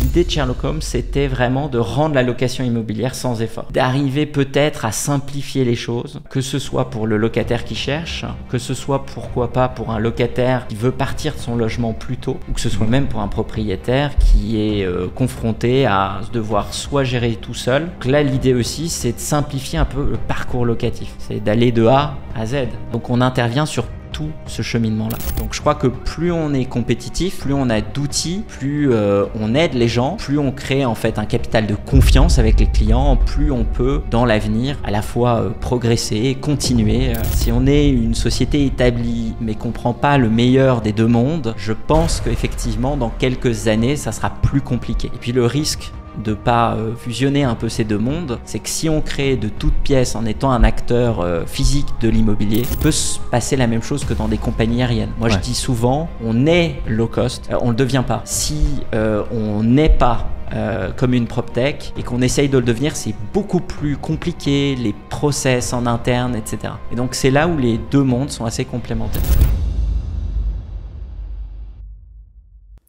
L'idée de Sherlock Holmes, c'était vraiment de rendre la location immobilière sans effort. D'arriver peut-être à simplifier les choses, que ce soit pour le locataire qui cherche, que ce soit pourquoi pas pour un locataire qui veut partir de son logement plus tôt, ou que ce soit même pour un propriétaire qui est confronté à devoir soit gérer tout seul. Donc là, l'idée aussi, c'est de simplifier un peu le parcours locatif. C'est d'aller de A à Z. Donc on intervient sur tout ce cheminement-là. Donc je crois que plus on est compétitif, plus on a d'outils, plus on aide les gens, plus on crée en fait un capital de confiance avec les clients, plus on peut dans l'avenir à la fois progresser, continuer. Si on est une société établie mais qu'on ne prend pas le meilleur des deux mondes, je pense qu'effectivement dans quelques années ça sera plus compliqué. Et puis le risque de pas fusionner un peu ces deux mondes, c'est que si on crée de toutes pièces en étant un acteur physique de l'immobilier, il peut se passer la même chose que dans des compagnies aériennes. Moi je dis souvent, on est low cost, on le devient pas. Si on n'est pas comme une PropTech et qu'on essaye de le devenir, c'est beaucoup plus compliqué, les process en interne, etc. Et donc c'est là où les deux mondes sont assez complémentaires.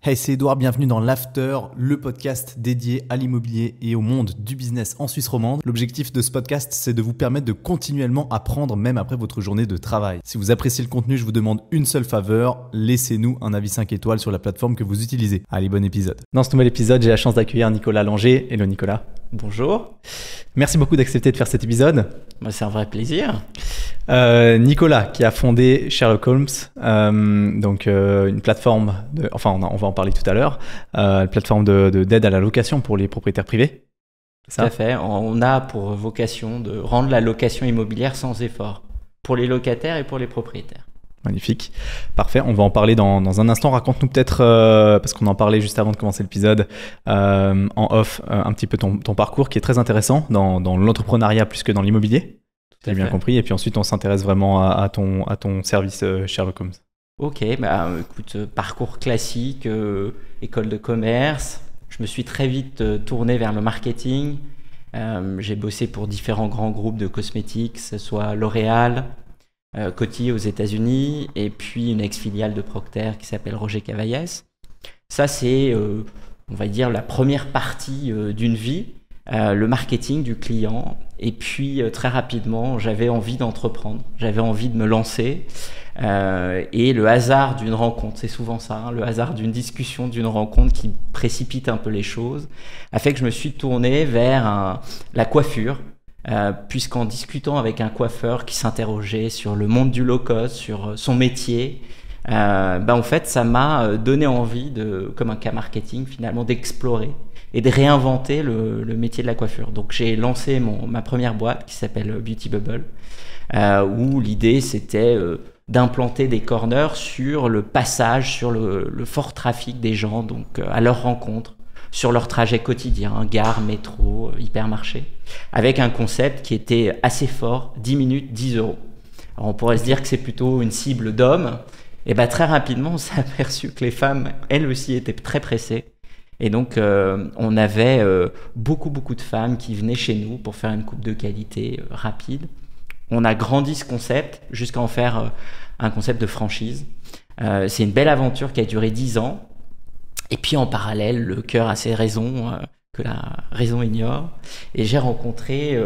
Hey, c'est Edouard, bienvenue dans l'After, le podcast dédié à l'immobilier et au monde du business en Suisse romande. L'objectif de ce podcast, c'est de vous permettre de continuellement apprendre même après votre journée de travail. Si vous appréciez le contenu, je vous demande une seule faveur, laissez-nous un avis 5 étoiles sur la plateforme que vous utilisez. Allez, bon épisode. Dans ce nouvel épisode, j'ai la chance d'accueillir Nicolas Langer. Hello Nicolas. Bonjour. Merci beaucoup d'accepter de faire cet épisode. C'est un vrai plaisir. Nicolas qui a fondé Sherlock Holmes, une plateforme, on va en parler tout à l'heure, une plateforme d'aide à la location pour les propriétaires privés. Tout à fait. On a pour vocation de rendre la location immobilière sans effort pour les locataires et pour les propriétaires. Magnifique, parfait, on va en parler dans un instant. Raconte-nous peut-être, parce qu'on en parlait juste avant de commencer l'épisode, en off, un petit peu ton parcours qui est très intéressant dans l'entrepreneuriat plus que dans l'immobilier. J'ai bien compris, et puis ensuite on s'intéresse vraiment à ton service Sherlock Holmes. Ok, écoute, parcours classique, école de commerce. Je me suis très vite tourné vers le marketing. J'ai bossé pour différents grands groupes de cosmétiques, que ce soit L'Oréal, Coty aux États-Unis, et puis une ex-filiale de Procter qui s'appelle Roger Cavaillès. Ça, c'est, on va dire, la première partie d'une vie, le marketing du client. Et puis, très rapidement, j'avais envie d'entreprendre, j'avais envie de me lancer. Et le hasard d'une rencontre, c'est souvent ça, hein, le hasard d'une discussion, d'une rencontre qui précipite un peu les choses, a fait que je me suis tourné vers la coiffure. Puisqu'en discutant avec un coiffeur qui s'interrogeait sur le monde du low-cost, sur son métier, en fait, ça m'a donné envie, comme un cas marketing finalement, d'explorer et de réinventer le métier de la coiffure. Donc j'ai lancé ma première boîte qui s'appelle Beauty Bubble, où l'idée c'était d'implanter des corners sur le passage, sur le fort trafic des gens, donc à leur rencontre, sur leur trajet quotidien, gare, métro, hypermarché, avec un concept qui était assez fort, 10 minutes, 10 euros. Alors on pourrait se dire que c'est plutôt une cible d'hommes, et très rapidement on s'est aperçu que les femmes, elles aussi, étaient très pressées. Et donc on avait beaucoup de femmes qui venaient chez nous pour faire une coupe de qualité rapide. On a grandi ce concept jusqu'à en faire un concept de franchise. C'est une belle aventure qui a duré 10 ans. Et puis en parallèle, le cœur a ses raisons que la raison ignore. Et j'ai rencontré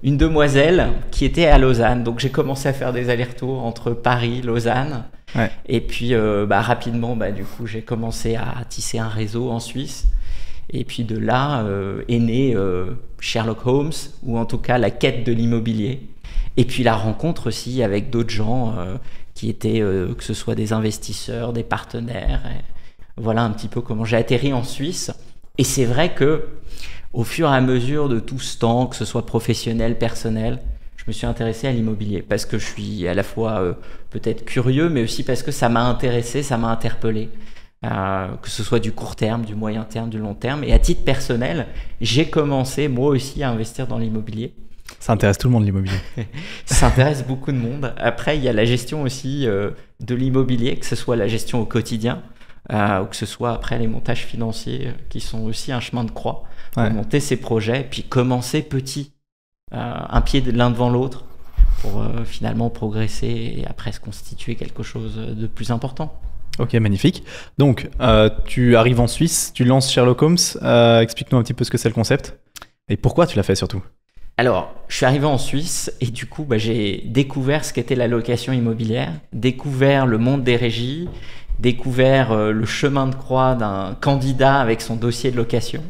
une demoiselle qui était à Lausanne. Donc j'ai commencé à faire des allers-retours entre Paris, Lausanne. Ouais. Et puis rapidement, du coup, j'ai commencé à tisser un réseau en Suisse. Et puis de là est né Sherlock Holmes, ou en tout cas la quête de l'immobilier. Et puis la rencontre aussi avec d'autres gens qui étaient, que ce soit des investisseurs, des partenaires. Voilà un petit peu comment j'ai atterri en Suisse. Et c'est vrai que au fur et à mesure de tout ce temps, que ce soit professionnel, personnel, je me suis intéressé à l'immobilier parce que je suis à la fois peut-être curieux, mais aussi parce que ça m'a intéressé, ça m'a interpellé. Que ce soit du court terme, du moyen terme, du long terme. Et à titre personnel, j'ai commencé moi aussi à investir dans l'immobilier. Ça intéresse tout le monde, l'immobilier. Ça intéresse beaucoup de monde. Après, il y a la gestion aussi de l'immobilier, que ce soit la gestion au quotidien, ou que ce soit après les montages financiers qui sont aussi un chemin de croix pour monter ses projets, puis commencer petit, un pied l'un devant l'autre pour finalement progresser et après se constituer quelque chose de plus important. Ok, magnifique. Donc, tu arrives en Suisse, tu lances Sherlock Holmes. Explique-nous un petit peu ce que c'est le concept et pourquoi tu l'as fait surtout. Alors, je suis arrivé en Suisse et du coup, j'ai découvert ce qu'était la location immobilière, découvert le monde des régies, découvert le chemin de croix d'un candidat avec son dossier de location,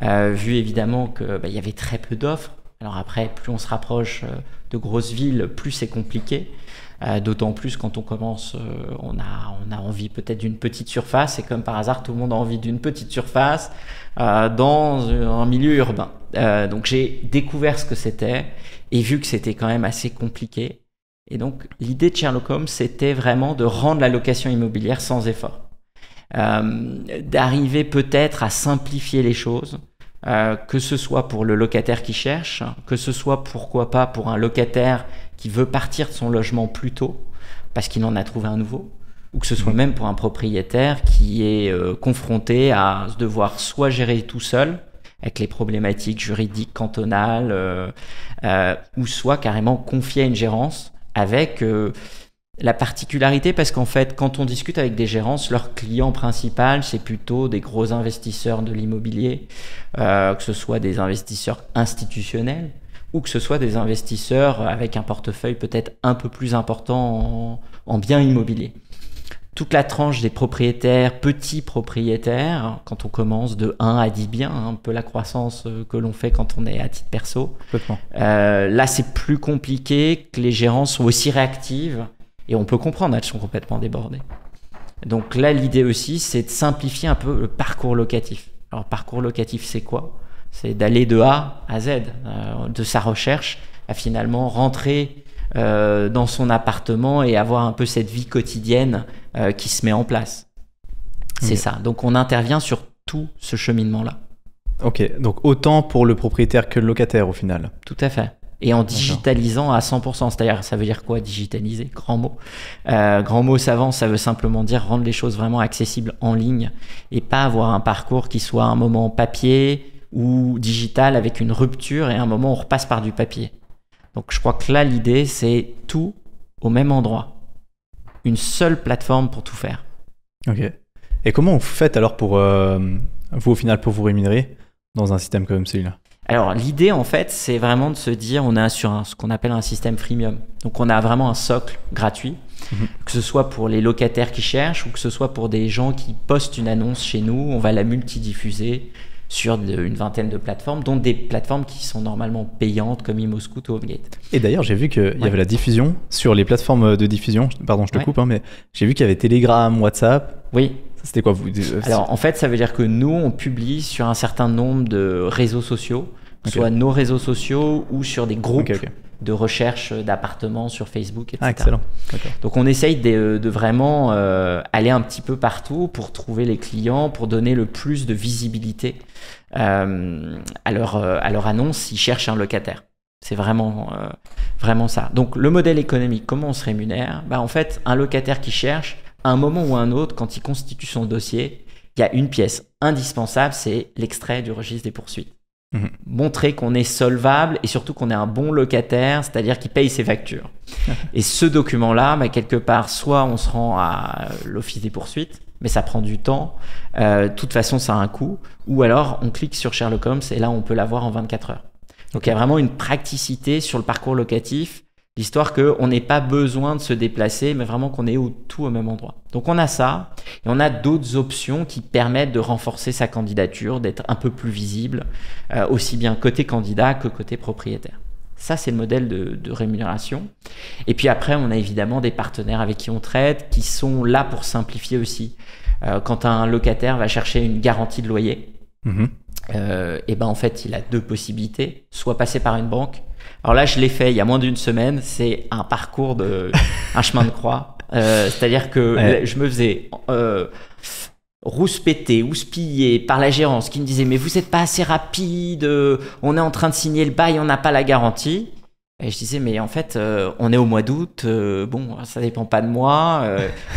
vu évidemment que y avait très peu d'offres. Alors après, plus on se rapproche de grosses villes, plus c'est compliqué. D'autant plus quand on commence, on a envie peut-être d'une petite surface et comme par hasard, tout le monde a envie d'une petite surface dans un milieu urbain. Donc j'ai découvert ce que c'était et vu que c'était quand même assez compliqué. Et donc l'idée de Sherlock Holmes, c'était vraiment de rendre la location immobilière sans effort. D'arriver peut-être à simplifier les choses, que ce soit pour le locataire qui cherche, que ce soit pourquoi pas pour un locataire qui veut partir de son logement plus tôt parce qu'il en a trouvé un nouveau, ou que ce soit même pour un propriétaire qui est confronté à devoir soit gérer tout seul avec les problématiques juridiques cantonales, ou soit carrément confier à une gérance avec la particularité, parce qu'en fait, quand on discute avec des gérances, leur client principal, c'est plutôt des gros investisseurs de l'immobilier, que ce soit des investisseurs institutionnels, ou que ce soit des investisseurs avec un portefeuille peut-être un peu plus important en biens immobiliers. Toute la tranche des propriétaires, petits propriétaires, quand on commence de 1 à 10 biens, un peu la croissance que l'on fait quand on est à titre perso. Là, c'est plus compliqué, que les gérants sont aussi réactives et on peut comprendre, elles sont complètement débordées. Donc là, l'idée aussi, c'est de simplifier un peu le parcours locatif. Alors, parcours locatif, c'est quoi ? C'est d'aller de A à Z, de sa recherche à finalement rentrer dans son appartement et avoir un peu cette vie quotidienne qui se met en place. C'est ça. Donc on intervient sur tout ce cheminement-là. Ok, donc autant pour le propriétaire que le locataire au final. Tout à fait. Et en digitalisant à 100%. C'est-à-dire, ça veut dire quoi digitaliser ? Grand mot. Grand mot savant, ça veut simplement dire rendre les choses vraiment accessibles en ligne et pas avoir un parcours qui soit un moment papier ou digital avec une rupture et un moment où on repasse par du papier. Donc je crois que là, l'idée, c'est tout au même endroit. Une seule plateforme pour tout faire. Ok. Et comment vous faites alors pour, vous au final, pour vous rémunérer dans un système comme celui-là ? Alors l'idée, en fait, c'est vraiment de se dire, on est sur ce qu'on appelle un système freemium. Donc on a vraiment un socle gratuit, que ce soit pour les locataires qui cherchent ou que ce soit pour des gens qui postent une annonce chez nous, on va la multidiffuser sur une vingtaine de plateformes, dont des plateformes qui sont normalement payantes comme ImmoScout ou HomeGate. Et d'ailleurs, j'ai vu qu'il y avait la diffusion sur les plateformes de diffusion. Pardon, je te coupe, mais j'ai vu qu'il y avait Telegram, WhatsApp. Oui. C'était quoi vous Alors, en fait, ça veut dire que nous, on publie sur un certain nombre de réseaux sociaux, soit nos réseaux sociaux ou sur des groupes de recherche d'appartements sur Facebook, etc. Ah, excellent. Donc, on essaye de vraiment aller un petit peu partout pour trouver les clients, pour donner le plus de visibilité à leur annonce s'ils cherchent un locataire. C'est vraiment ça. Donc, le modèle économique, comment on se rémunère ? En fait, un locataire qui cherche, à un moment ou à un autre, quand il constitue son dossier, il y a une pièce indispensable, c'est l'extrait du registre des poursuites. Montrer qu'on est solvable et surtout qu'on est un bon locataire, c'est-à-dire qu'il paye ses factures. Et ce document-là, quelque part, soit on se rend à l'office des poursuites, mais ça prend du temps. De toute façon, ça a un coût. Ou alors, on clique sur Sherlock Holmes et là, on peut l'avoir en 24 heures. Donc, il y a vraiment une praticité sur le parcours locatif, l'histoire qu'on n'ait pas besoin de se déplacer, mais vraiment qu'on ait tout au même endroit. Donc, on a ça et on a d'autres options qui permettent de renforcer sa candidature, d'être un peu plus visible, aussi bien côté candidat que côté propriétaire. Ça, c'est le modèle de rémunération. Et puis après, on a évidemment des partenaires avec qui on traite, qui sont là pour simplifier aussi. Quand un locataire va chercher une garantie de loyer, en fait, il a deux possibilités. Soit passer par une banque. Alors là, je l'ai fait il y a moins d'une semaine. C'est un parcours un chemin de croix. C'est-à-dire que je me faisais rouspéter, houspiller par la gérance qui me disait « Mais vous n'êtes pas assez rapide, on est en train de signer le bail, on n'a pas la garantie. » Et je disais « Mais en fait, on est au mois d'août, ça dépend pas de moi.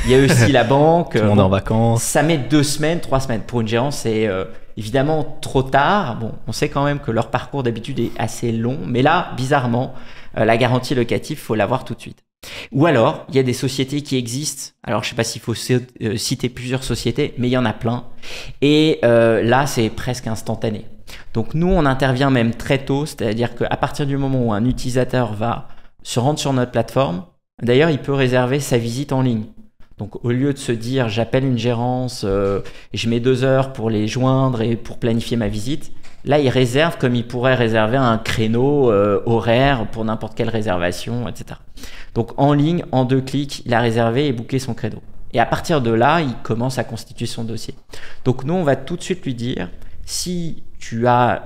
Il y a aussi la banque. » Tout le monde est en vacances. Ça met 2 semaines, 3 semaines. Pour une gérance, c'est évidemment trop tard. Bon, on sait quand même que leur parcours d'habitude est assez long. Mais là, bizarrement, la garantie locative, il faut l'avoir tout de suite. Ou alors, il y a des sociétés qui existent. Alors, je ne sais pas s'il faut citer plusieurs sociétés, mais il y en a plein. Et là, c'est presque instantané. Donc, nous, on intervient même très tôt, c'est-à-dire qu'à partir du moment où un utilisateur va se rendre sur notre plateforme, d'ailleurs, il peut réserver sa visite en ligne. Donc, au lieu de se dire, j'appelle une gérance, je mets 2 heures pour les joindre et pour planifier ma visite, là, il réserve comme il pourrait réserver un créneau horaire pour n'importe quelle réservation, etc. Donc, en ligne, en 2 clics, il a réservé et booké son créneau. Et à partir de là, il commence à constituer son dossier. Donc, nous, on va tout de suite lui dire, si tu as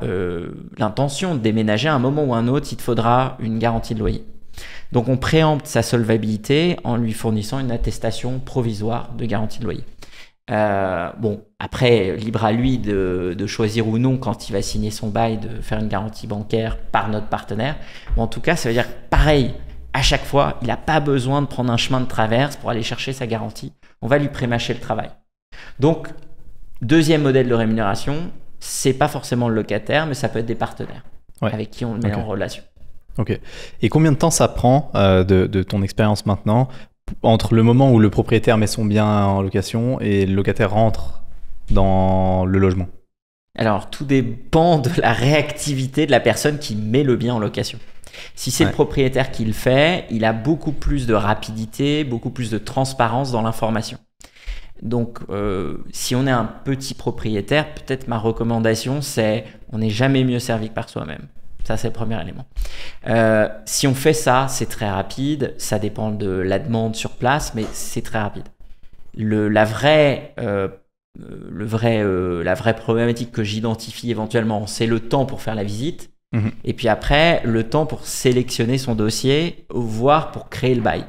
l'intention de déménager à un moment ou un autre, il te faudra une garantie de loyer. Donc, on préempte sa solvabilité en lui fournissant une attestation provisoire de garantie de loyer. Bon, après, libre à lui de choisir ou non, quand il va signer son bail, de faire une garantie bancaire par notre partenaire. Mais en tout cas, ça veut dire pareil, à chaque fois, il n'a pas besoin de prendre un chemin de traverse pour aller chercher sa garantie. On va lui prémâcher le travail. Donc, deuxième modèle de rémunération, c'est pas forcément le locataire, mais ça peut être des partenaires avec qui on le met en relation. Ok. Et combien de temps ça prend de ton expérience maintenant entre le moment où le propriétaire met son bien en location et le locataire rentre dans le logement? Alors, tout dépend de la réactivité de la personne qui met le bien en location. Si c'est le propriétaire qui le fait, il a beaucoup plus de rapidité, beaucoup plus de transparence dans l'information. Donc, si on est un petit propriétaire, peut-être ma recommandation, c'est on n'est jamais mieux servi que par soi-même. Ça, c'est le premier élément. Si on fait ça, c'est très rapide. Ça dépend de la demande sur place, mais c'est très rapide. La vraie problématique que j'identifie éventuellement, c'est le temps pour faire la visite. Et puis après, le temps pour sélectionner son dossier, voire pour créer le bail.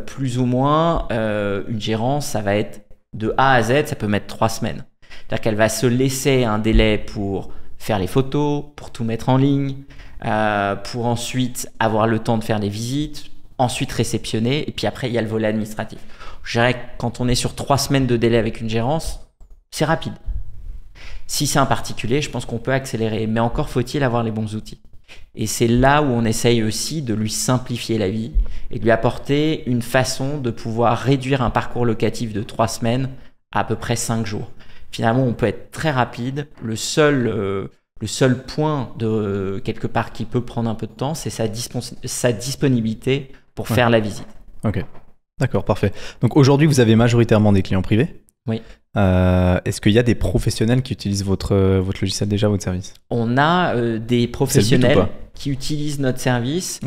Plus ou moins, une gérance, ça va être de A à Z, ça peut mettre 3 semaines. C'est-à-dire qu'elle va se laisser un délai pour faire les photos, pour tout mettre en ligne, pour ensuite avoir le temps de faire les visites, ensuite réceptionner, et puis après, il y a le volet administratif. Je dirais que quand on est sur 3 semaines de délai avec une gérance, c'est rapide. Si c'est un particulier, je pense qu'on peut accélérer, mais encore faut-il avoir les bons outils. Et c'est là où on essaye aussi de lui simplifier la vie et de lui apporter une façon de pouvoir réduire un parcours locatif de 3 semaines à peu près 5 jours. Finalement, on peut être très rapide. Le seul point de quelque part qui peut prendre un peu de temps, c'est sa disponibilité pour faire la visite. Ok, d'accord, parfait. Donc aujourd'hui, vous avez majoritairement des clients privés. Oui. Est-ce qu'il y a des professionnels qui utilisent votre logiciel déjà, votre service? On a des professionnels qui utilisent notre service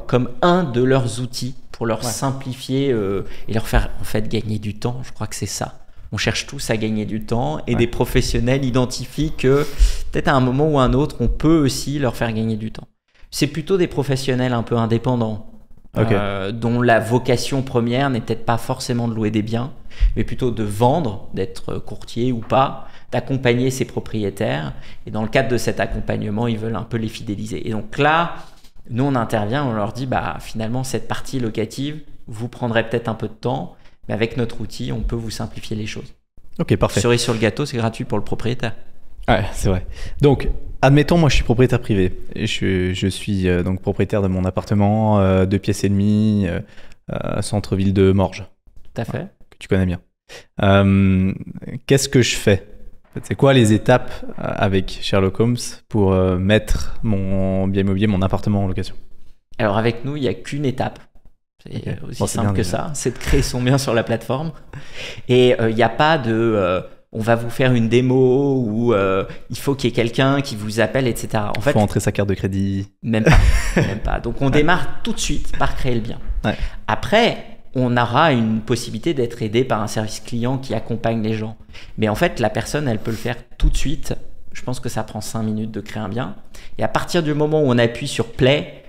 comme un de leurs outils pour leur simplifier et leur faire en fait gagner du temps. Je crois que c'est ça. On cherche tous à gagner du temps et des professionnels identifient que peut-être à un moment ou à un autre, on peut aussi leur faire gagner du temps. C'est plutôt des professionnels un peu indépendants dont la vocation première n'est peut-être pas forcément de louer des biens, mais plutôt de vendre, d'être courtier ou pas, d'accompagner ses propriétaires. Et dans le cadre de cet accompagnement, ils veulent un peu les fidéliser. Et donc là, nous, on intervient, on leur dit, finalement, cette partie locative, vous prendrez peut-être un peu de temps, mais avec notre outil, on peut vous simplifier les choses. Ok, parfait. Cerise sur le gâteau, c'est gratuit pour le propriétaire. Ouais, c'est vrai. Donc, admettons, moi, je suis propriétaire privé. Et je suis donc propriétaire de mon appartement, 2 pièces et demie, centre-ville de Morges. Tout à fait. Que tu connais bien. Qu'est-ce que je fais? C'est quoi les étapes avec Sherlock Holmes pour mettre mon bien immobilier, mon appartement en location? Alors, avec nous, il n'y a qu'une étape. C'est aussi simple que ça, c'est de créer son bien sur la plateforme. Et il n'y a pas de on va vous faire une démo ou il faut qu'il y ait quelqu'un qui vous appelle, etc. En fait, il faut entrer sa carte de crédit. Même pas. Donc on démarre tout de suite par créer le bien. Ouais. Après, on aura une possibilité d'être aidé par un service client qui accompagne les gens. Mais en fait, la personne, elle peut le faire tout de suite. Je pense que ça prend 5 minutes de créer un bien. Et à partir du moment où on appuie sur Play,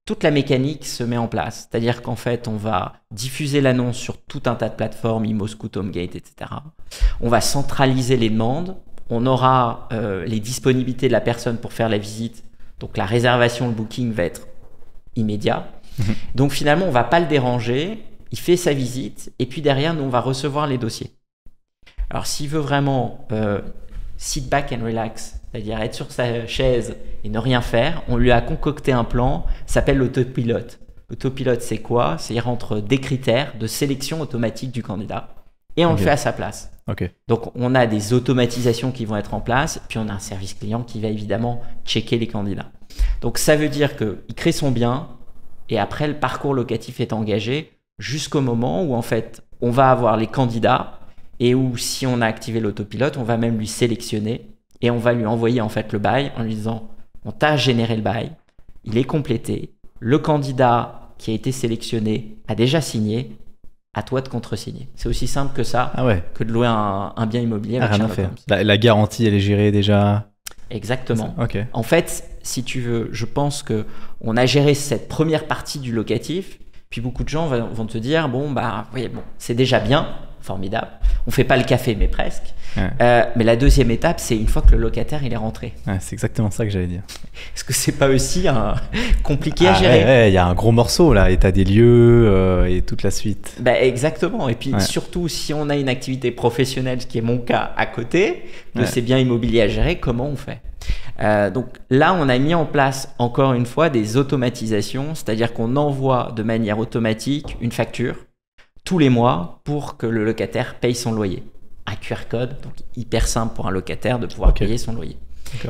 toute la mécanique se met en place. C'est-à-dire qu'en fait, on va diffuser l'annonce sur tout un tas de plateformes, ImmoScout, HomeGate, etc. On va centraliser les demandes. On aura les disponibilités de la personne pour faire la visite. Donc, la réservation, le booking va être immédiat. Donc, finalement, on ne va pas le déranger. Il fait sa visite. Et puis, derrière, nous, on va recevoir les dossiers. Alors, s'il veut vraiment sit back and relax, c'est-à-dire être sur sa chaise et ne rien faire, on lui a concocté un plan, ça s'appelle l'autopilote. Autopilote, c'est quoi? C'est il rentre des critères de sélection automatique du candidat et on le fait à sa place. Donc, on a des automatisations qui vont être en place, puis on a un service client qui va évidemment checker les candidats. Donc, ça veut dire qu'il crée son bien et après, le parcours locatif est engagé jusqu'au moment où, en fait, on va avoir les candidats et où, si on a activé l'autopilote, on va même lui sélectionner et on va lui envoyer, en fait, le bail en lui disant « On t'a généré le bail, il est complété, le candidat qui a été sélectionné a déjà signé, à toi de contre-signer. » C'est aussi simple que ça, que de louer un bien immobilier avec Sherlock Holmes. La garantie, elle est gérée déjà. Exactement. En fait, si tu veux, je pense qu'on a géré cette première partie du locatif, puis beaucoup de gens vont te dire, c'est déjà bien, formidable, on fait pas le café, mais presque. Mais la deuxième étape, c'est une fois que le locataire il est rentré. C'est exactement ça que j'allais dire. Est-ce que c'est pas aussi compliqué à gérer? Il y a un gros morceau là, état des lieux et toute la suite. Exactement. Et puis surtout, si on a une activité professionnelle, ce qui est mon cas à côté de ces biens immobiliers à gérer, comment on fait? Donc là, on a mis en place encore une fois des automatisations, c'est-à-dire qu'on envoie de manière automatique une facture tous les mois pour que le locataire paye son loyer. Un QR code, donc hyper simple pour un locataire de pouvoir payer son loyer.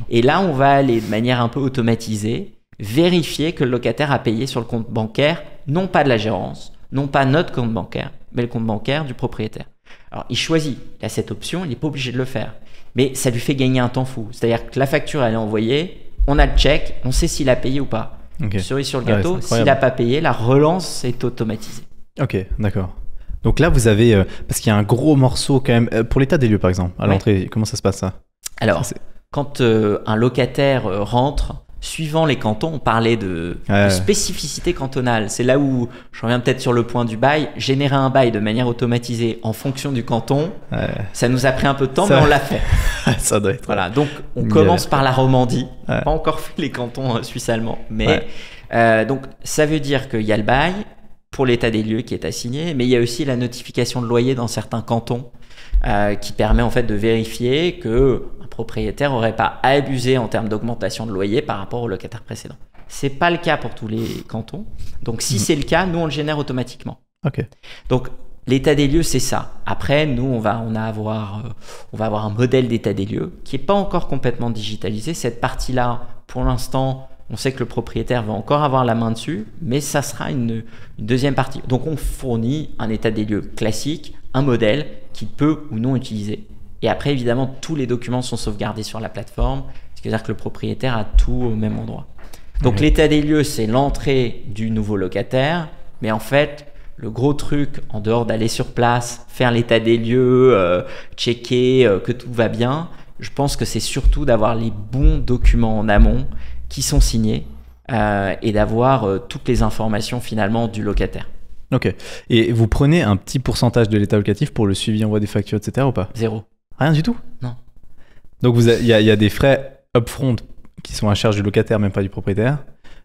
Et là, on va aller de manière un peu automatisée, vérifier que le locataire a payé sur le compte bancaire, non pas de la gérance, non pas notre compte bancaire, mais le compte bancaire du propriétaire. Alors, il choisit, il a cette option, il n'est pas obligé de le faire. Mais ça lui fait gagner un temps fou. C'est-à-dire que la facture, elle est envoyée, on a le check, on sait s'il a payé ou pas. Cerise sur le gâteau, s'il n'a pas payé, la relance est automatisée. Ok, d'accord. Donc là, vous avez, parce qu'il y a un gros morceau quand même, pour l'état des lieux par exemple, à l'entrée, comment ça se passe ça? Alors, quand un locataire rentre, suivant les cantons, on parlait de spécificité cantonale. C'est là où, je reviens peut-être sur le point du bail, générer un bail de manière automatisée en fonction du canton, ça nous a pris un peu de temps, mais on l'a fait. Ça doit être. Voilà, donc on commence par la Romandie, pas encore fait les cantons suisse-allemands, mais donc ça veut dire qu'il y a le bail pour l'état des lieux qui est assigné, mais il y a aussi la notification de loyer dans certains cantons qui permet en fait de vérifier que un propriétaire n'aurait pas abusé en termes d'augmentation de loyer par rapport au locataire précédent. C'est pas le cas pour tous les cantons. Donc si c'est le cas, nous on le génère automatiquement. Donc l'état des lieux, c'est ça. Après, nous on va avoir un modèle d'état des lieux qui est pas encore complètement digitalisé. Cette partie-là, pour l'instant, on sait que le propriétaire va encore avoir la main dessus, mais ça sera une deuxième partie. Donc, on fournit un état des lieux classique, un modèle qu'il peut ou non utiliser. Et après, évidemment, tous les documents sont sauvegardés sur la plateforme, c'est-à-dire que le propriétaire a tout au même endroit. Donc, l'état des lieux, c'est l'entrée du nouveau locataire, mais en fait, le gros truc, en dehors d'aller sur place, faire l'état des lieux, checker que tout va bien, je pense que c'est surtout d'avoir les bons documents en amont qui sont signés et d'avoir toutes les informations finalement du locataire. Ok. Et vous prenez un petit pourcentage de l'état locatif pour le suivi, envoi des factures, etc. ou pas? Zéro. Rien du tout? Non. Donc il y a des frais upfront qui sont à charge du locataire, même pas du propriétaire.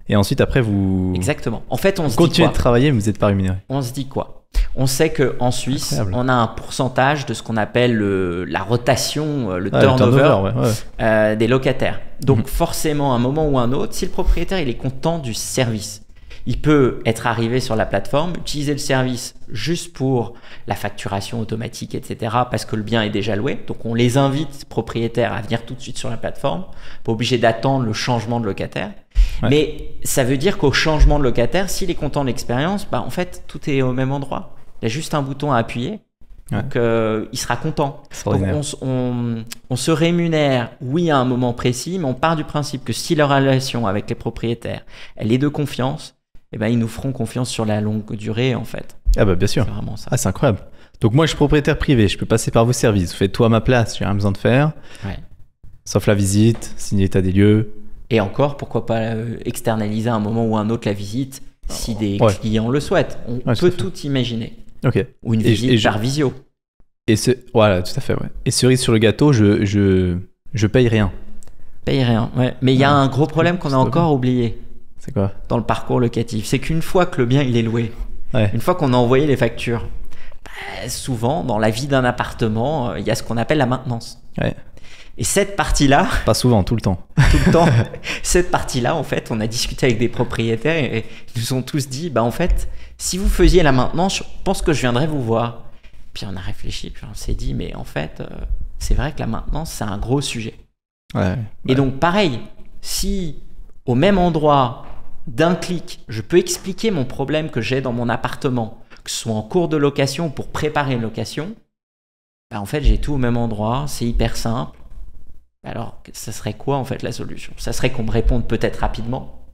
Et ensuite, après, vous... Exactement. En fait, on se dit continuez de travailler, mais vous n'êtes pas rémunéré. On se dit quoi? On sait qu'en Suisse, on a un pourcentage de ce qu'on appelle la rotation, le turnover des locataires. Donc forcément, à un moment ou un autre, si le propriétaire il est content du service, il peut être arrivé sur la plateforme, utiliser le service juste pour la facturation automatique, etc. parce que le bien est déjà loué. Donc on les invite, propriétaires, à venir tout de suite sur la plateforme, pas obligé d'attendre le changement de locataire. Mais ça veut dire qu'au changement de locataire, s'il est content de l'expérience, en fait, tout est au même endroit. Il y a juste un bouton à appuyer, donc il sera content. Donc on se rémunère, oui, à un moment précis, mais on part du principe que si leur relation avec les propriétaires, elle est de confiance, ils nous feront confiance sur la longue durée, en fait. Ah bah bien sûr. C'est vraiment ça. Ah, c'est incroyable. Donc moi, je suis propriétaire privé, je peux passer par vos services. Vous faites tout à ma place, j'ai rien besoin de faire. Sauf la visite, signer l'état des lieux. Et encore, pourquoi pas externaliser à un moment ou un autre la visite si des clients le souhaitent. On peut tout imaginer. Ou une visite par visio. Voilà, tout à fait. Et cerise sur le gâteau, je paye rien. Paye rien, Mais il y a un gros problème qu'on a encore oublié. C'est quoi? Dans le parcours locatif. C'est qu'une fois que le bien il est loué, une fois qu'on a envoyé les factures, souvent, dans la vie d'un appartement, il y a ce qu'on appelle la maintenance. Et cette partie-là, Pas souvent, tout le temps. tout le temps, cette partie-là, en fait, on a discuté avec des propriétaires et ils nous ont tous dit, bah en fait, si vous faisiez la maintenance, je pense que je viendrais vous voir. Puis on a réfléchi, puis on s'est dit, mais en fait, c'est vrai que la maintenance, c'est un gros sujet. Ouais. Et donc, pareil, si au même endroit, d'un clic, je peux expliquer mon problème que j'ai dans mon appartement, que ce soit en cours de location ou pour préparer une location, bah en fait, j'ai tout au même endroit, c'est hyper simple. Alors, ça serait quoi en fait la solution? Ça serait qu'on me réponde peut-être rapidement,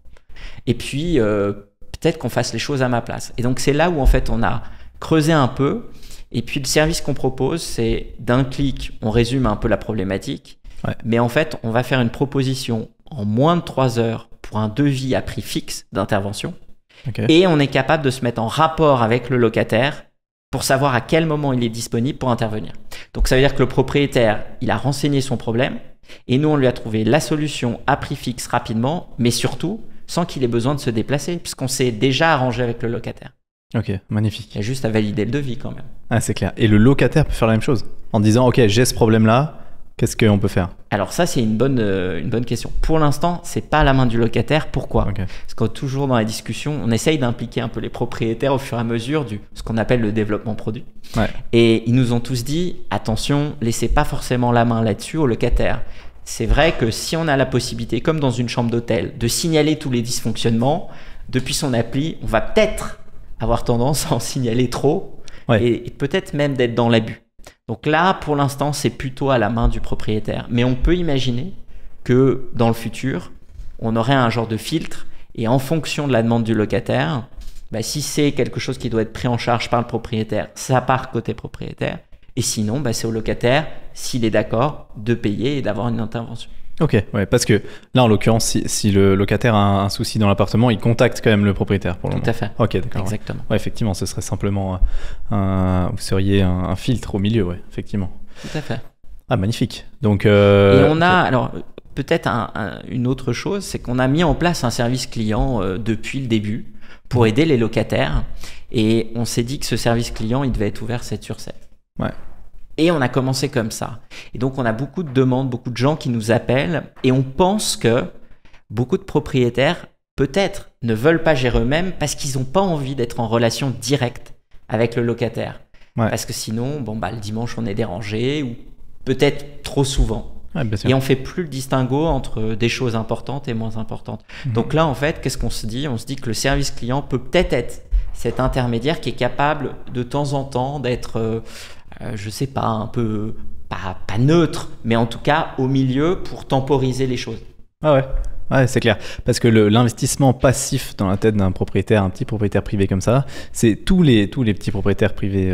et puis peut-être qu'on fasse les choses à ma place. Et donc, c'est là où en fait on a creusé un peu. Et puis, le service qu'on propose, c'est d'un clic, on résume un peu la problématique, mais en fait, on va faire une proposition en moins de 3 heures pour un devis à prix fixe d'intervention. Okay. Et on est capable de se mettre en rapport avec le locataire pour savoir à quel moment il est disponible pour intervenir. Donc, ça veut dire que le propriétaire, il a renseigné son problème et nous, on lui a trouvé la solution à prix fixe rapidement, mais surtout sans qu'il ait besoin de se déplacer, puisqu'on s'est déjà arrangé avec le locataire. Ok, magnifique. Il y a juste à valider le devis quand même. Ah, c'est clair. Et le locataire peut faire la même chose en disant, ok, j'ai ce problème-là, qu'est-ce qu'on peut faire? Alors ça, c'est une bonne question. Pour l'instant, c'est pas à la main du locataire. Pourquoi? Okay. Parce que toujours dans la discussion, on essaye d'impliquer un peu les propriétaires au fur et à mesure du ce qu'on appelle le développement produit. Ouais. Et ils nous ont tous dit, attention, laissez pas forcément la main là-dessus au locataire. C'est vrai que si on a la possibilité, comme dans une chambre d'hôtel, de signaler tous les dysfonctionnements, depuis son appli, on va peut-être avoir tendance à en signaler trop et peut-être même d'être dans l'abus. Donc là, pour l'instant, c'est plutôt à la main du propriétaire. Mais on peut imaginer que dans le futur, on aurait un genre de filtre et en fonction de la demande du locataire, bah, si c'est quelque chose qui doit être pris en charge par le propriétaire, ça part côté propriétaire. Et sinon, bah, c'est au locataire, s'il est d'accord, de payer et d'avoir une intervention. Ok, ouais, parce que là, en l'occurrence, si le locataire a un souci dans l'appartement, il contacte quand même le propriétaire pour le moment. Tout à fait. Ok, d'accord. Exactement. Ouais, effectivement, ce serait simplement vous seriez un filtre au milieu, ouais, effectivement. Tout à fait. Ah, magnifique. Donc, et on a, alors, peut-être une autre chose, c'est qu'on a mis en place un service client depuis le début pour aider les locataires. Et on s'est dit que ce service client, il devait être ouvert 7/7. Ouais. Et on a commencé comme ça. Et donc, on a beaucoup de demandes, beaucoup de gens qui nous appellent. Et on pense que beaucoup de propriétaires, peut-être, ne veulent pas gérer eux-mêmes parce qu'ils n'ont pas envie d'être en relation directe avec le locataire. Ouais. Parce que sinon, bon, bah, le dimanche, on est dérangé ou peut-être trop souvent. Ouais, bien sûr. Et on ne fait plus le distinguo entre des choses importantes et moins importantes. Donc là, en fait, qu'est-ce qu'on se dit? On se dit que le service client peut peut-être être cet intermédiaire qui est capable de temps en temps d'être... je sais pas, un peu, pas neutre, mais en tout cas au milieu pour temporiser les choses. Ah ouais, ouais, c'est clair. Parce que l'investissement passif dans la tête d'un propriétaire, un petit propriétaire privé comme ça, c'est tous les petits propriétaires privés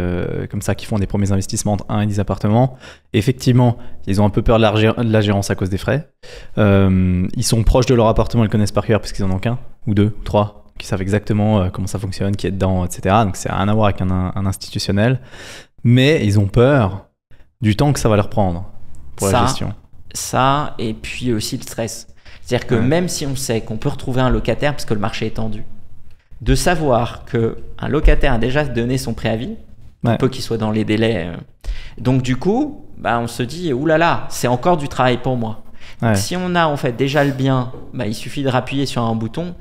comme ça qui font des premiers investissements entre 1 et 10 appartements. Effectivement, ils ont un peu peur de la gérance à cause des frais. Ils sont proches de leur appartement, ils connaissent par cœur parce qu'ils en ont qu'un, ou 2, ou 3, qui savent exactement comment ça fonctionne, qui est dedans, etc. Donc c'est rien à voir avec un institutionnel. Mais ils ont peur du temps que ça va leur prendre pour la gestion. Ça, et puis aussi le stress. C'est-à-dire que même si on sait qu'on peut retrouver un locataire parce que le marché est tendu, de savoir qu'un locataire a déjà donné son préavis, un peu qu'il soit dans les délais. Donc du coup, bah, on se dit, oulala, c'est encore du travail pour moi. Donc, si on a en fait déjà le bien, bah, il suffit de rappuyer sur un bouton,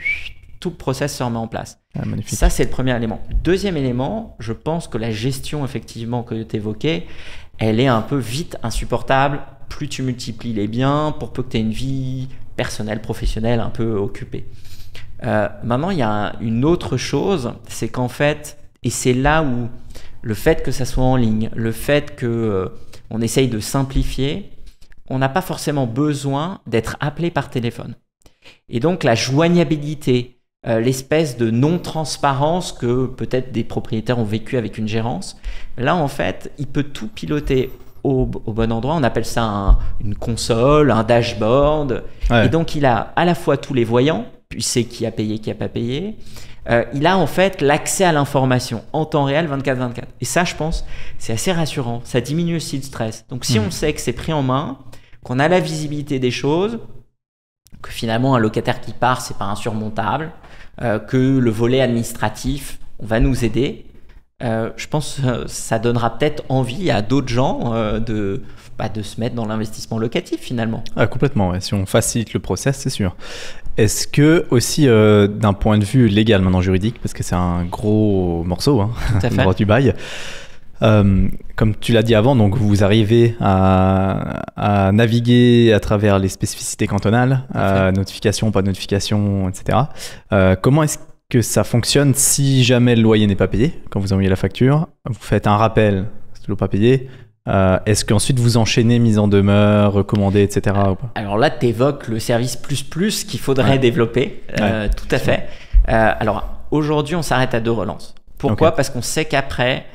tout le process se remet en place. Ah, magnifique. Ça, c'est le premier élément. Deuxième élément, je pense que la gestion, effectivement, que tu évoquais, elle est un peu vite insupportable. Plus tu multiplies les biens, pour peu que tu aies une vie personnelle, professionnelle un peu occupée. Maintenant, il y a une autre chose, c'est qu'en fait, et c'est là où le fait que ça soit en ligne, le fait qu'on essaye de simplifier, on n'a pas forcément besoin d'être appelé par téléphone. Et donc, la joignabilité, l'espèce de non-transparence que peut-être des propriétaires ont vécu avec une gérance. Là, en fait, il peut tout piloter au bon endroit. On appelle ça une console, un dashboard. Ouais. Et donc, il a à la fois tous les voyants, puis il sait qui a payé, qui n'a pas payé. Il a en fait l'accès à l'information en temps réel 24/24. Et ça, je pense, c'est assez rassurant. Ça diminue aussi le stress. Donc, si on sait que c'est pris en main, qu'on a la visibilité des choses, que finalement, un locataire qui part, c'est pas insurmontable, que le volet administratif, on va nous aider. Je pense que ça donnera peut-être envie à d'autres gens de se mettre dans l'investissement locatif finalement. Ah, complètement, ouais. Si on facilite le process, c'est sûr. Est-ce que aussi d'un point de vue légal, maintenant juridique, parce que c'est un gros morceau, hein, le droit du bail, comme tu l'as dit avant, donc vous arrivez à naviguer à travers les spécificités cantonales, notification, pas de notification, etc. Comment est-ce que ça fonctionne si jamais le loyer n'est pas payé? Quand vous envoyez la facture, vous faites un rappel, c'est toujours pas payé. Est-ce qu'ensuite vous enchaînez mise en demeure, recommandé, etc. ou pas? Alors là, tu évoques le service plus qu'il faudrait développer. Tout à fait. Alors aujourd'hui, on s'arrête à 2 relances. Pourquoi? Parce qu'on sait qu'après,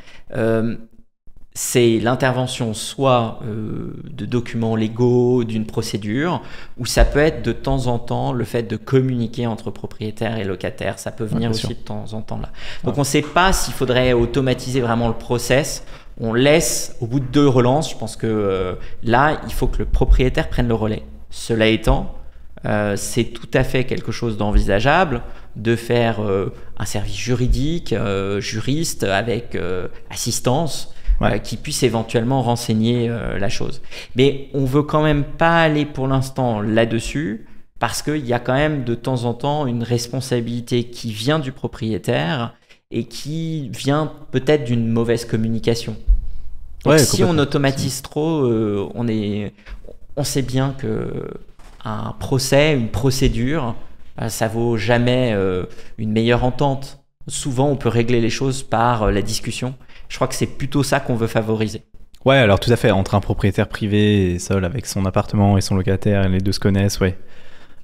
c'est l'intervention soit de documents légaux, d'une procédure, ou ça peut être de temps en temps le fait de communiquer entre propriétaires et locataires. Ça peut venir aussi de temps en temps là. Donc on ne sait pas s'il faudrait automatiser vraiment le process. On laisse au bout de 2 relances. Je pense que là, il faut que le propriétaire prenne le relais. Cela étant, c'est tout à fait quelque chose d'envisageable de faire un service juridique, juriste avec assistance, qui puisse éventuellement renseigner la chose. Mais on veut quand même pas aller pour l'instant là-dessus parce qu'il y a quand même de temps en temps une responsabilité qui vient du propriétaire et qui vient peut-être d'une mauvaise communication. Donc si on automatise trop, on sait bien que un procès, une procédure, ça vaut jamais une meilleure entente. Souvent, on peut régler les choses par la discussion. Je crois que c'est plutôt ça qu'on veut favoriser. Ouais, alors tout à fait. Entre un propriétaire privé et seul avec son appartement et son locataire, les deux se connaissent, ouais.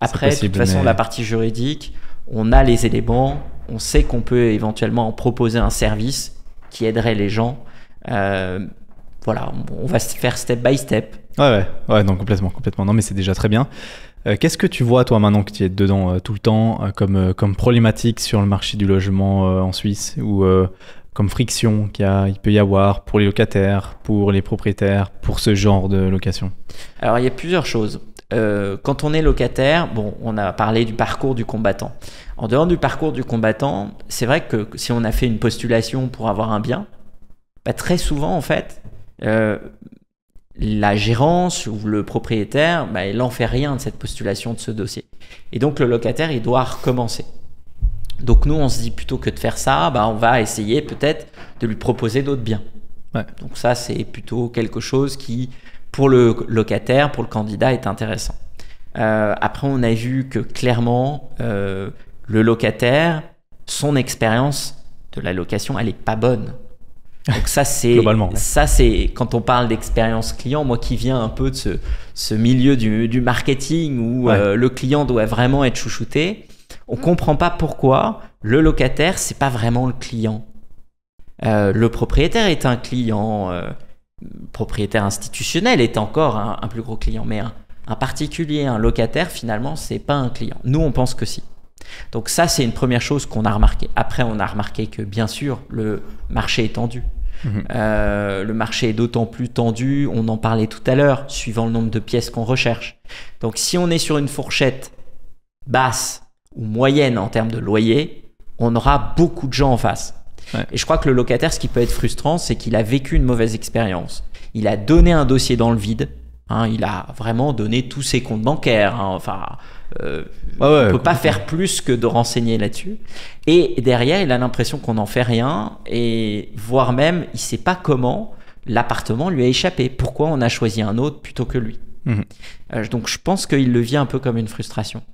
Après, possible, de toute façon, la partie juridique, on a les éléments, on sait qu'on peut éventuellement proposer un service qui aiderait les gens. Voilà, on va se faire step by step. Ouais, non, complètement. Non, mais c'est déjà très bien. Qu'est-ce que tu vois, toi, maintenant que tu es dedans tout le temps, comme problématique sur le marché du logement en Suisse, ou comme friction il peut y avoir pour les locataires, pour les propriétaires, pour ce genre de location? Alors, il y a plusieurs choses. Quand on est locataire, on a parlé du parcours du combattant. En dehors du parcours du combattant, c'est vrai que si on a fait une postulation pour avoir un bien, très souvent, en fait, la gérance ou le propriétaire, il n'en fait rien de cette postulation, de ce dossier. Et donc, le locataire, il doit recommencer. Donc, nous, on se dit plutôt que de faire ça, on va essayer peut-être de lui proposer d'autres biens. Ouais. Donc, ça, c'est plutôt quelque chose qui, pour le locataire, pour le candidat, est intéressant. Après, on a vu que clairement, le locataire, son expérience de la location, elle n'est pas bonne. Donc ça, c'est globalement. Ça, c'est quand on parle d'expérience client, moi qui viens un peu de ce milieu du marketing où le client doit vraiment être chouchouté, on comprend pas pourquoi le locataire, c'est pas vraiment le client. Le propriétaire est un client, propriétaire institutionnel est encore un plus gros client, mais un particulier, un locataire, finalement, c'est pas un client. Nous, on pense que si. Donc ça, c'est une première chose qu'on a remarqué. Après, on a remarqué que, bien sûr, le marché est tendu. Le marché est d'autant plus tendu, on en parlait tout à l'heure, suivant le nombre de pièces qu'on recherche. Donc, si on est sur une fourchette basse ou moyenne en termes de loyer, on aura beaucoup de gens en face. Ouais. Et je crois que le locataire, ce qui peut être frustrant, c'est qu'il a vécu une mauvaise expérience. Il a donné un dossier dans le vide. Il a vraiment donné tous ses comptes bancaires. On ne peut pas faire plus que de renseigner là-dessus. Et derrière, il a l'impression qu'on n'en fait rien. Et voire même, il ne sait pas comment l'appartement lui a échappé. Pourquoi on a choisi un autre plutôt que lui. Donc, je pense qu'il le vit un peu comme une frustration.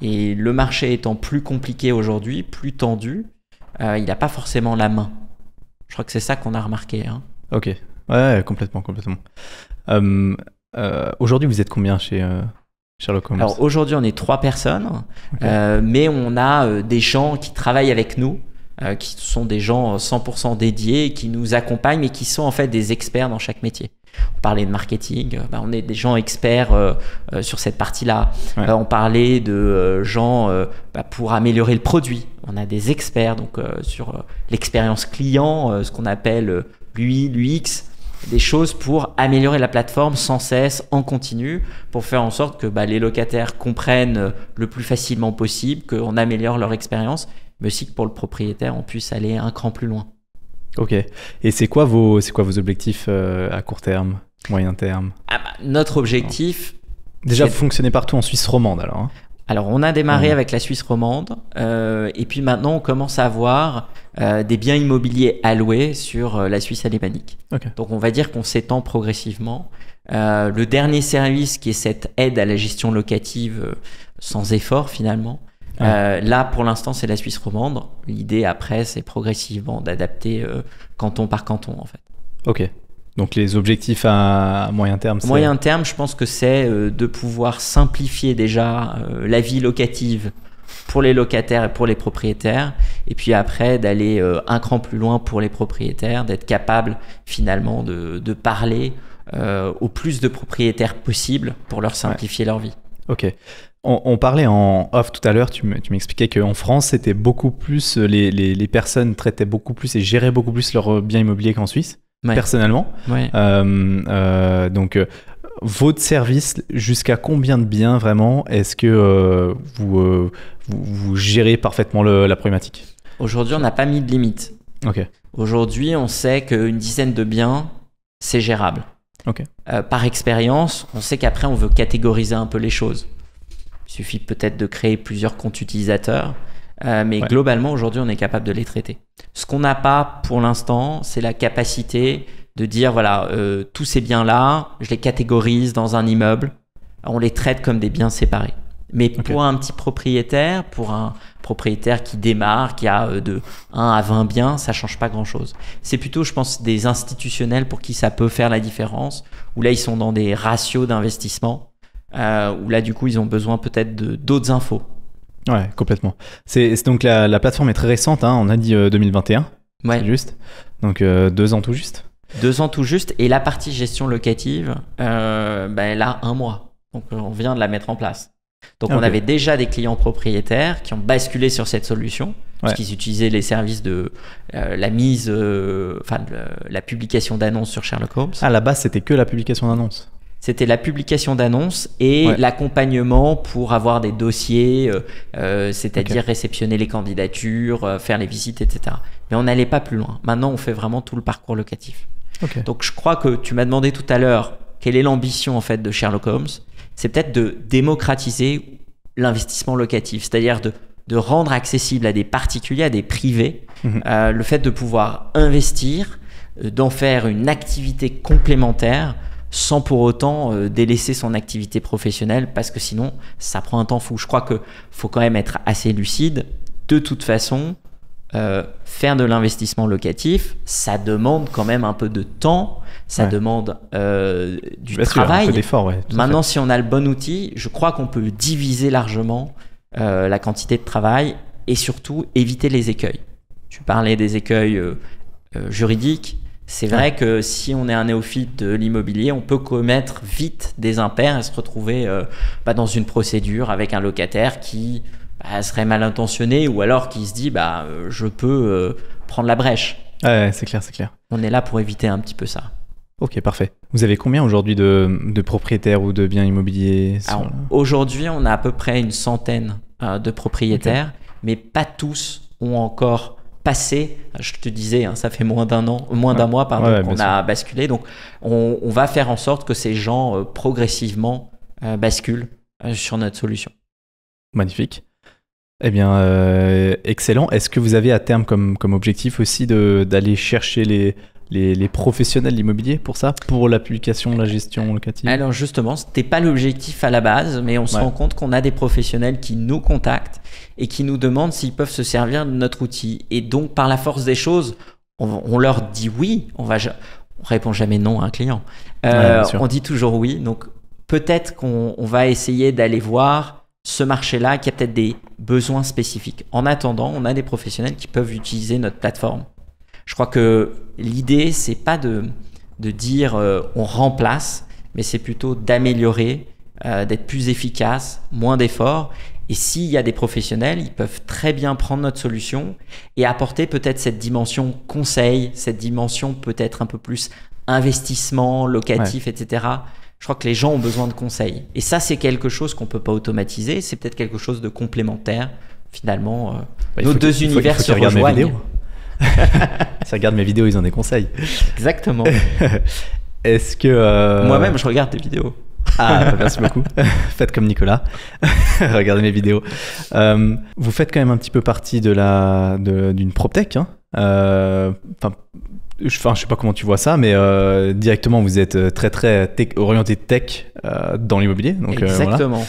Et le marché étant plus compliqué aujourd'hui, plus tendu, il n'a pas forcément la main. Je crois que c'est ça qu'on a remarqué. Ok, ouais, complètement. Aujourd'hui, vous êtes combien chez Sherlock Holmes? Alors aujourd'hui, on est 3 personnes, mais on a des gens qui travaillent avec nous, qui sont des gens 100% dédiés, qui nous accompagnent et qui sont en fait des experts dans chaque métier. On parlait de marketing, on est des gens experts sur cette partie-là. On parlait de gens pour améliorer le produit. On a des experts donc, sur l'expérience client, ce qu'on appelle l'UI, l'UX, des choses pour améliorer la plateforme sans cesse, en continu, pour faire en sorte que les locataires comprennent le plus facilement possible, qu'on améliore leur expérience, mais aussi que pour le propriétaire, on puisse aller un cran plus loin. Ok. Et c'est quoi vos objectifs à court terme, moyen terme? Notre objectif... Déjà, vous fonctionnez partout en Suisse romande alors, hein? Alors, on a démarré avec la Suisse romande et puis maintenant, on commence à avoir des biens immobiliers alloués sur la Suisse alémanique. Okay. Donc, on va dire qu'on s'étend progressivement. Le dernier service qui est cette aide à la gestion locative sans effort finalement, là, pour l'instant, c'est la Suisse romande. L'idée après, c'est progressivement d'adapter canton par canton en fait. Ok. Donc les objectifs à moyen terme, c'est... Moyen terme, je pense que c'est de pouvoir simplifier déjà la vie locative pour les locataires et pour les propriétaires, et puis après d'aller un cran plus loin pour les propriétaires, d'être capable finalement de parler au plus de propriétaires possible pour leur simplifier leur vie. Ok. On parlait en off tout à l'heure, tu m'expliquais qu'en France, c'était beaucoup plus, les personnes traitaient beaucoup plus et géraient beaucoup plus leurs biens immobiliers qu'en Suisse. Personnellement. Donc, votre service, jusqu'à combien de biens vraiment est-ce que vous gérez parfaitement la problématique? Aujourd'hui, on n'a pas mis de limite. Okay. Aujourd'hui, on sait qu'une dizaine de biens, c'est gérable. Okay. Par expérience, on sait qu'après, on veut catégoriser un peu les choses. Il suffit peut-être de créer plusieurs comptes utilisateurs. Mais globalement, aujourd'hui, on est capable de les traiter. Ce qu'on n'a pas pour l'instant, c'est la capacité de dire, voilà, tous ces biens-là, je les catégorise dans un immeuble, on les traite comme des biens séparés. Mais pour un petit propriétaire, pour un propriétaire qui démarre, qui a de 1 à 20 biens, ça ne change pas grand-chose. C'est plutôt, je pense, des institutionnels pour qui ça peut faire la différence, où là, ils sont dans des ratios d'investissement, où là, du coup, ils ont besoin peut-être d'autres infos. Ouais, complètement. C'est donc la plateforme est très récente, hein, on a dit 2021, c'est juste. Donc 2 ans tout juste. 2 ans tout juste, et la partie gestion locative, elle a 1 mois. Donc on vient de la mettre en place. Donc on avait déjà des clients propriétaires qui ont basculé sur cette solution, parce qu'ils utilisaient les services de la mise, la publication d'annonces sur Sherlock Holmes. À la base, c'était que la publication d'annonces. C'était la publication d'annonces et l'accompagnement pour avoir des dossiers, c'est-à-dire réceptionner les candidatures, faire les visites, etc. Mais on n'allait pas plus loin. Maintenant, on fait vraiment tout le parcours locatif. Donc, je crois que tu m'as demandé tout à l'heure quelle est l'ambition en fait de Sherlock Holmes. C'est peut-être de démocratiser l'investissement locatif, c'est-à-dire de rendre accessible à des particuliers, à des privés, le fait de pouvoir investir, d'en faire une activité complémentaire, sans pour autant délaisser son activité professionnelle, parce que sinon ça prend un temps fou. Je crois qu'il faut quand même être assez lucide. De toute façon, faire de l'investissement locatif, ça demande quand même un peu de temps, ça demande du travail. Un peu d'effort, Maintenant, si on a le bon outil, je crois qu'on peut diviser largement la quantité de travail et surtout éviter les écueils. Tu parlais des écueils juridiques. C'est vrai que si on est un néophyte de l'immobilier, on peut commettre vite des impairs et se retrouver dans une procédure avec un locataire qui serait mal intentionné ou alors qui se dit je peux prendre la brèche. C'est clair. On est là pour éviter un petit peu ça. Ok, parfait. Vous avez combien aujourd'hui de propriétaires ou de biens immobiliers Aujourd'hui, on a à peu près une centaine de propriétaires, mais pas tous ont encore passé, je te disais, ça fait moins d'un mois qu'on a basculé. Donc, on va faire en sorte que ces gens progressivement basculent sur notre solution. Magnifique. Eh bien, excellent. Est-ce que vous avez à terme comme objectif aussi d'aller chercher les professionnels de l'immobilier pour ça, pour la publication, la gestion locative? Alors justement, ce n'était pas l'objectif à la base, mais on se rend compte qu'on a des professionnels qui nous contactent et qui nous demandent s'ils peuvent se servir de notre outil. Et donc, par la force des choses, on leur dit oui. On répond jamais non à un client. On dit toujours oui. Donc, peut-être qu'on va essayer d'aller voir ce marché-là qui a peut-être des besoins spécifiques. En attendant, on a des professionnels qui peuvent utiliser notre plateforme. Je crois que l'idée, c'est pas de dire on remplace, mais c'est plutôt d'améliorer, d'être plus efficace, moins d'efforts. Et s'il y a des professionnels, ils peuvent très bien prendre notre solution et apporter peut-être cette dimension conseil, cette dimension peut-être un peu plus investissement, locatif, etc. Je crois que les gens ont besoin de conseils. Et ça, c'est quelque chose qu'on ne peut pas automatiser. C'est peut-être quelque chose de complémentaire. Finalement, nos deux univers se rejoignent. S'ils regardent mes vidéos, ils ont des conseils. Exactement. Est-ce que... Moi-même, je regarde tes vidéos. Ah, merci beaucoup. Faites comme Nicolas. Regardez mes vidéos. Vous faites quand même un petit peu partie d'une PropTech. Hein. Je sais pas comment tu vois ça, mais directement, vous êtes très orienté tech dans l'immobilier. Donc, exactement.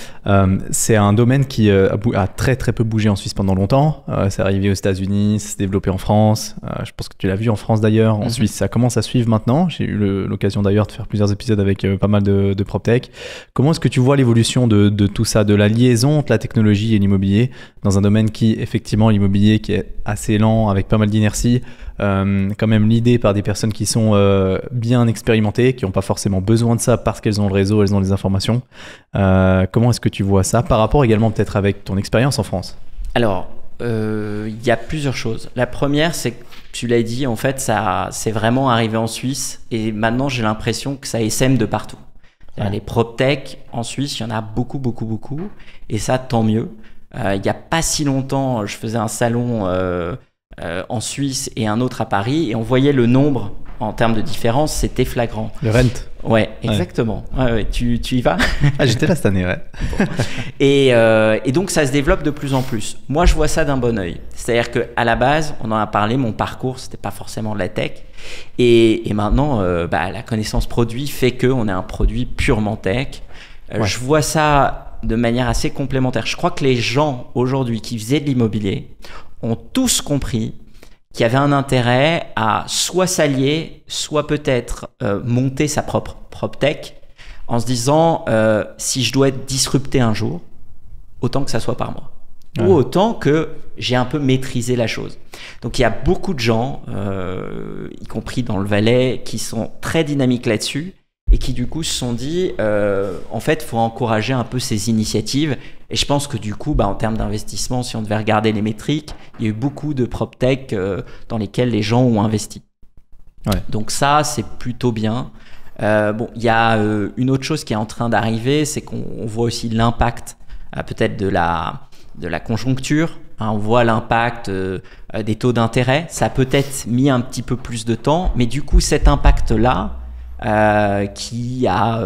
C'est un domaine qui a très peu bougé en Suisse pendant longtemps. C'est arrivé aux États-Unis, ça s'est développé en France. Je pense que tu l'as vu en France d'ailleurs. En Suisse, ça commence à suivre maintenant. J'ai eu l'occasion d'ailleurs de faire plusieurs épisodes avec pas mal de PropTech. Comment est-ce que tu vois l'évolution de tout ça, de la liaison entre la technologie et l'immobilier dans un domaine qui, effectivement, l'immobilier qui est assez lent, avec pas mal d'inertie, quand même l'idée par des personnes qui sont bien expérimentées, qui n'ont pas forcément besoin de ça parce qu'elles ont le réseau, elles ont les informations. Comment est-ce que tu vois ça par rapport également peut-être avec ton expérience en France? Alors, il y a plusieurs choses. La première, c'est que tu l'as dit, en fait, ça c'est vraiment arrivé en Suisse et maintenant j'ai l'impression que ça essaime de partout. Ouais. Les PropTech en Suisse, il y en a beaucoup et ça, tant mieux. Il n'y a pas si longtemps, je faisais un salon en Suisse et un autre à Paris et on voyait le nombre en termes de différence, c'était flagrant. Le rent. Ouais, exactement. Ouais, tu y vas? Ah, j'étais là cette année, ouais. Bon. Et donc ça se développe de plus en plus. Moi, je vois ça d'un bon œil. C'est-à-dire qu'à la base, on en a parlé, mon parcours, c'était pas forcément de la tech. Et maintenant, la connaissance produit fait qu'on est un produit purement tech. Ouais. Je vois ça de manière assez complémentaire. Je crois que les gens aujourd'hui qui faisaient de l'immobilier ont tous compris qu'il y avait un intérêt à soit s'allier, soit peut-être monter sa propre PropTech en se disant si je dois être disrupté un jour, autant que ça soit par moi. Ouais. Ou autant que j'ai un peu maîtrisé la chose. Donc il y a beaucoup de gens, y compris dans le Valais, qui sont très dynamiques là-dessus et qui du coup se sont dit en fait il faut encourager un peu ces initiatives et je pense que du coup en termes d'investissement, si on devait regarder les métriques, il y a eu beaucoup de PropTech dans lesquels les gens ont investi. Ouais. Donc ça c'est plutôt bien. Il y a une autre chose qui est en train d'arriver, c'est qu'on voit aussi l'impact peut-être de la conjoncture. On voit l'impact des taux d'intérêt. Ça a peut-être mis un petit peu plus de temps, mais du coup cet impact-là qui a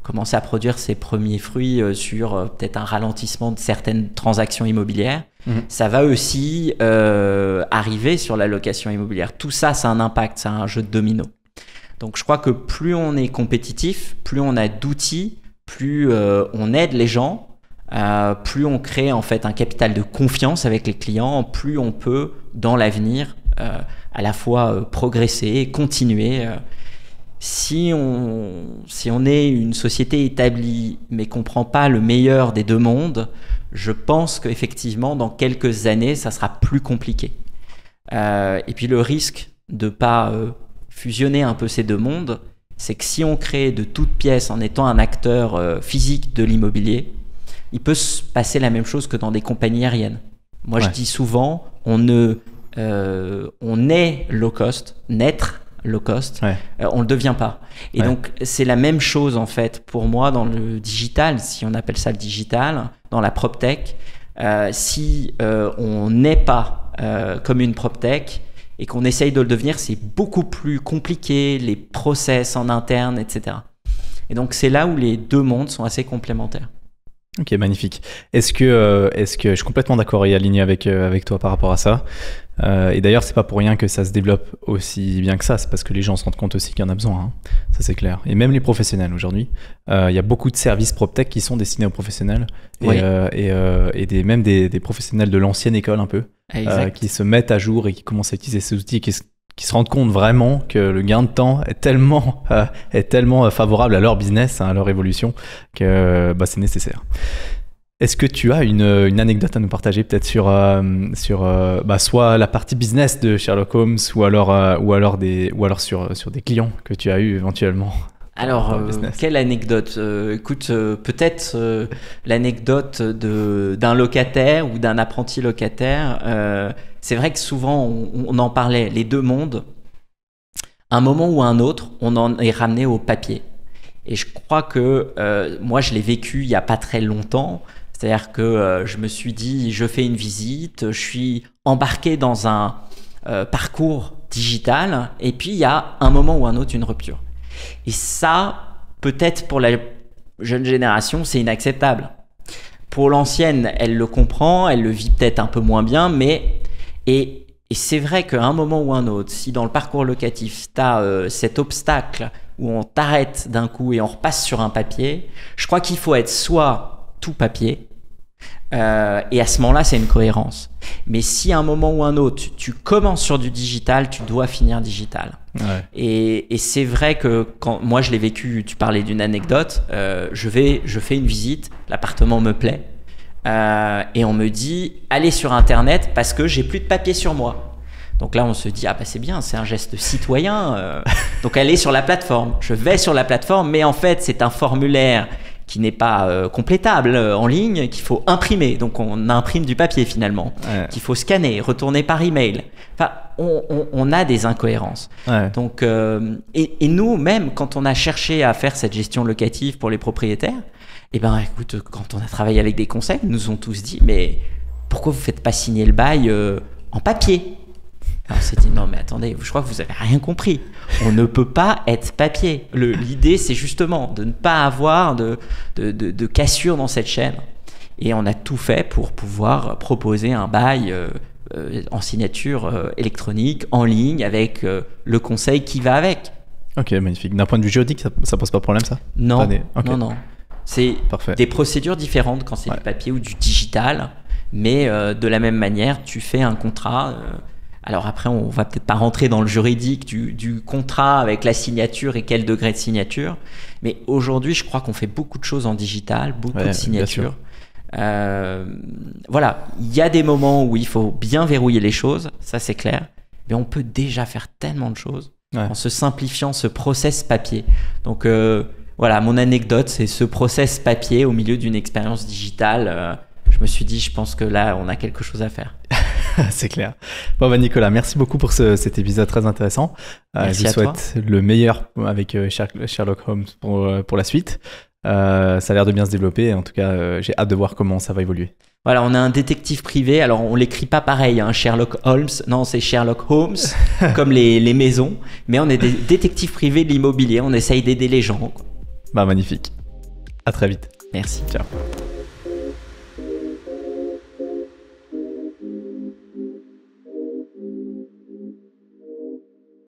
commencé à produire ses premiers fruits sur peut-être un ralentissement de certaines transactions immobilières. Ça va aussi arriver sur la location immobilière. Tout ça, c'est un impact, c'est un jeu de domino. Donc je crois que plus on est compétitif, plus on a d'outils, plus on aide les gens, plus on crée en fait un capital de confiance avec les clients, plus on peut dans l'avenir à la fois progresser, continuer. Si on est une société établie mais qu'on ne prend pas le meilleur des deux mondes, je pense qu'effectivement dans quelques années ça sera plus compliqué. Et puis le risque de ne pas fusionner un peu ces deux mondes, c'est que si on crée de toutes pièces en étant un acteur physique de l'immobilier, il peut se passer la même chose que dans des compagnies aériennes. Moi je dis souvent, on est low cost, naître low cost, on ne le devient pas. Et donc, c'est la même chose en fait pour moi dans le digital, si on appelle ça le digital, dans la PropTech. Si on n'est pas comme une PropTech et qu'on essaye de le devenir, c'est beaucoup plus compliqué, les process en interne, etc. Et donc, c'est là où les deux mondes sont assez complémentaires. Ok, magnifique. Est-ce que je suis complètement d'accord et aligné avec toi par rapport à ça. Et d'ailleurs, c'est pas pour rien que ça se développe aussi bien que ça. C'est parce que les gens se rendent compte aussi qu'il y en a besoin. Hein. Ça, c'est clair. Et même les professionnels aujourd'hui. Il y a beaucoup de services PropTech qui sont destinés aux professionnels et même des professionnels de l'ancienne école un peu qui se mettent à jour et qui commencent à utiliser ces outils qui se rendent compte vraiment que le gain de temps est tellement favorable à leur business, à leur évolution, que c'est nécessaire. Est-ce que tu as une anecdote à nous partager peut-être sur soit la partie business de Sherlock Holmes ou alors sur des clients que tu as eu éventuellement? Alors, quelle anecdote? Écoute, peut-être l'anecdote d'un locataire ou d'un apprenti locataire. C'est vrai que souvent, on en parlait, les deux mondes. À un moment ou à un autre, on en est ramené au papier. Et je crois que moi, je l'ai vécu il n'y a pas très longtemps. C'est-à-dire que je me suis dit, je fais une visite, je suis embarqué dans un parcours digital, et puis il y a un moment ou un autre une rupture. Et ça, peut-être pour la jeune génération, c'est inacceptable. Pour l'ancienne, elle le comprend, elle le vit peut-être un peu moins bien, mais et c'est vrai qu'à un moment ou un autre, si dans le parcours locatif, tu as cet obstacle où on t'arrête d'un coup et on repasse sur un papier, je crois qu'il faut être soit tout papier, et à ce moment-là, c'est une cohérence. Mais si à un moment ou un autre, tu commences sur du digital, tu dois finir digital. Ouais. Et c'est vrai que quand moi je l'ai vécu, tu parlais d'une anecdote, je fais une visite, l'appartement me plaît, et on me dit allez sur internet parce que j'ai plus de papier sur moi. Donc là on se dit ah bah c'est bien, c'est un geste citoyen, donc allez sur la plateforme. Je vais sur la plateforme, mais en fait c'est un formulaire qui n'est pas complétable en ligne, qu'il faut imprimer. Donc on imprime du papier finalement, qu'il faut scanner, retourner par email. Enfin, on a des incohérences. Ouais. Donc, et nous, même quand on a cherché à faire cette gestion locative pour les propriétaires, eh ben, écoute, quand on a travaillé avec des conseils, ils nous ont tous dit, mais pourquoi vous ne faites pas signer le bail en papier ? Alors on s'est dit, non mais attendez, je crois que vous n'avez rien compris. On ne peut pas être papier. L'idée, c'est justement de ne pas avoir de cassure dans cette chaîne. Et on a tout fait pour pouvoir proposer un bail en signature électronique, en ligne, avec le conseil qui va avec. Ok, magnifique. D'un point de vue juridique, ça pose pas de problème, ça ? Non, okay. non. C'est Parfait. Des procédures différentes quand c'est du papier ou du digital. Mais de la même manière, tu fais un contrat... Alors après, on va peut-être pas rentrer dans le juridique du contrat avec la signature et quel degré de signature. Mais aujourd'hui, je crois qu'on fait beaucoup de choses en digital, beaucoup de signatures. Voilà, il y a des moments où il faut bien verrouiller les choses, ça c'est clair. Mais on peut déjà faire tellement de choses en se simplifiant ce process papier. Donc voilà, mon anecdote, c'est ce process papier au milieu d'une expérience digitale. Je me suis dit, je pense que là, on a quelque chose à faire. C'est clair. Bon, bah Nicolas, merci beaucoup pour cet épisode très intéressant. Je vous souhaite le meilleur avec Sherlock Holmes pour la suite. Ça a l'air de bien se développer. En tout cas, j'ai hâte de voir comment ça va évoluer. Voilà, on a un détective privé. Alors, on l'écrit pas pareil, hein, Sherlock Holmes. Non, c'est Sherlock Holmes, comme les maisons. Mais on est des détectives privés de l'immobilier. On essaye d'aider les gens, quoi. Bah, magnifique. À très vite. Merci. Ciao.